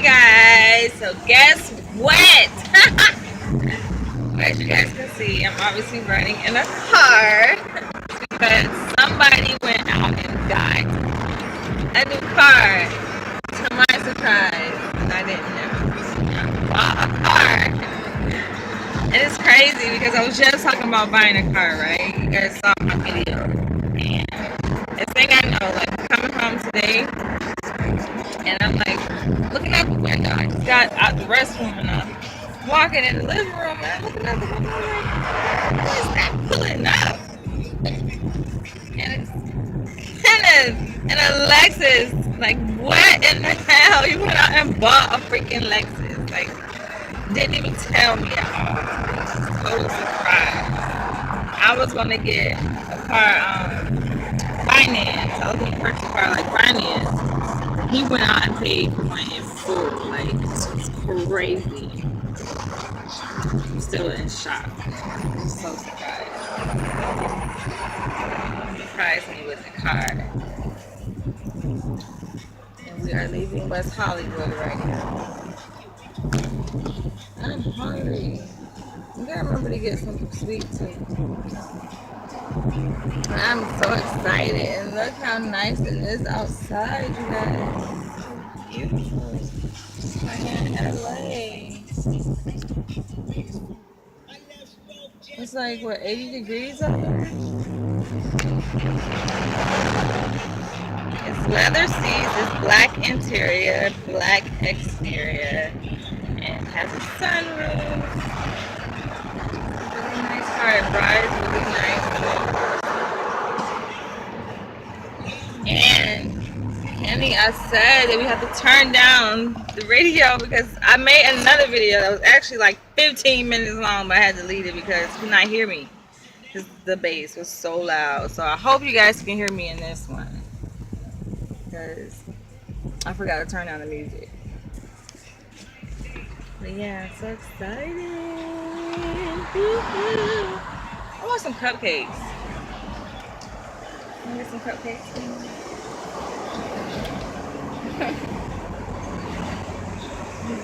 Guys, so guess what? As you guys can see, I'm obviously running in a car because somebody went out and got a new car to my surprise, and I didn't know. Bought a car. And it's crazy because I was just talking about buying a car, right? You guys saw my video. And the thing I know, like coming home today, and I'm like looking out the window. I just got out the restroom and I'm walking in the living room and I'm looking out the window. I'm like, what is that pulling up? And it's and a Lexus. Like, what in the hell? You went out and bought a freaking Lexus. Like, didn't even tell me at all. Total surprise. I was gonna get a car finance. I was gonna purchase a car like finance. He went out and paid for one in full. Like, it's crazy. I'm still in shock. I'm so surprised. Surprised me with the car. And we are leaving West Hollywood right now. I'm hungry. You gotta remember to get something sweet too. I'm so excited, and look how nice it is outside, you guys. So beautiful. I'm in LA. It's like, what, 80 degrees up there? It's leather seats, it's black interior, black exterior, and has a sunroof. Really nice car. It rides really nice. And Kenny, I said that we have to turn down the radio because I made another video that was actually like 15 minutes long, but I had to delete it because you could not hear me because the bass was so loud. So I hope you guys can hear me in this one because I forgot to turn down the music. But yeah, I'm so excited. I want some cupcakes. Can I get some cupcakes? He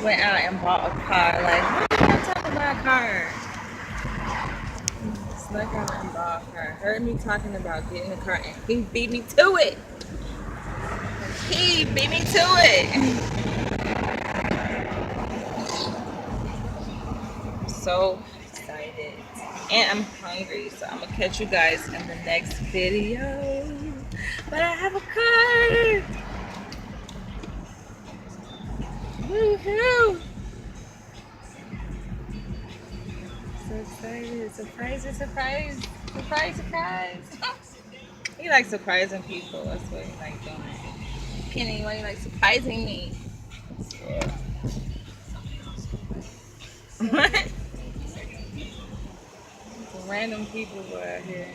went out and bought a car. Like, why do you have time to buy a car? He snuck out and bought a car. Heard me talking about getting a car and he beat me to it. He beat me to it. I'm so excited. And I'm hungry, so I'm gonna catch you guys in the next video. But I have a car. Woohoo! So excited. Surprise, surprise. Surprise, surprise. He likes surprising people. That's what he likes doing. Kenny, why you like surprising me? What? Random people were out here.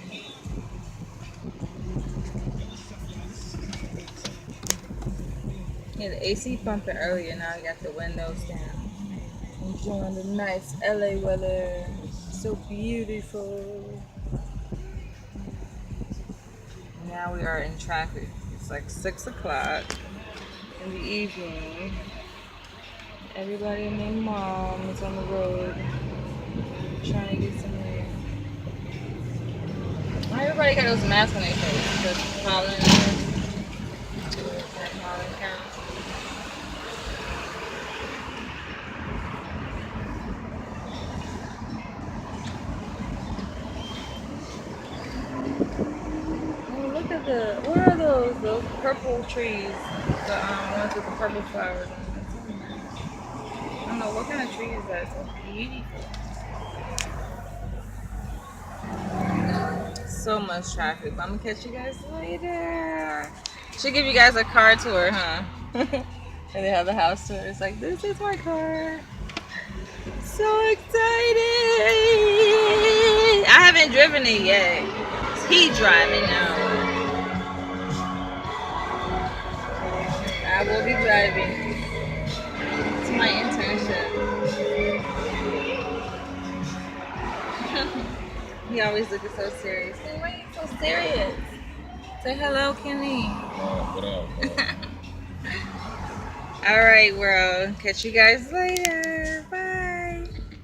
Yeah, the AC pumping earlier. Now I got the windows down. Enjoying the nice LA weather. So beautiful. Now we are in traffic. It's like 6 o'clock in the evening. Everybody and their mom is on the road trying to get somewhere. Why everybody got those masks on their face? Because pollen counts. Oh, look at what are those? Those purple trees. The ones with the purple flowers on them. I don't know what kind of tree is that. It's so beautiful. So much traffic, but I'm gonna catch you guys later. Should give you guys a car tour, huh? And they have the house tour. It's like, this is my car. So excited! I haven't driven it yet. He's driving now. I will be driving. It's my internship. He always looking so serious. Hey, why are you so serious? Say hello, Kenny. What up? I All right, world. Catch you guys later.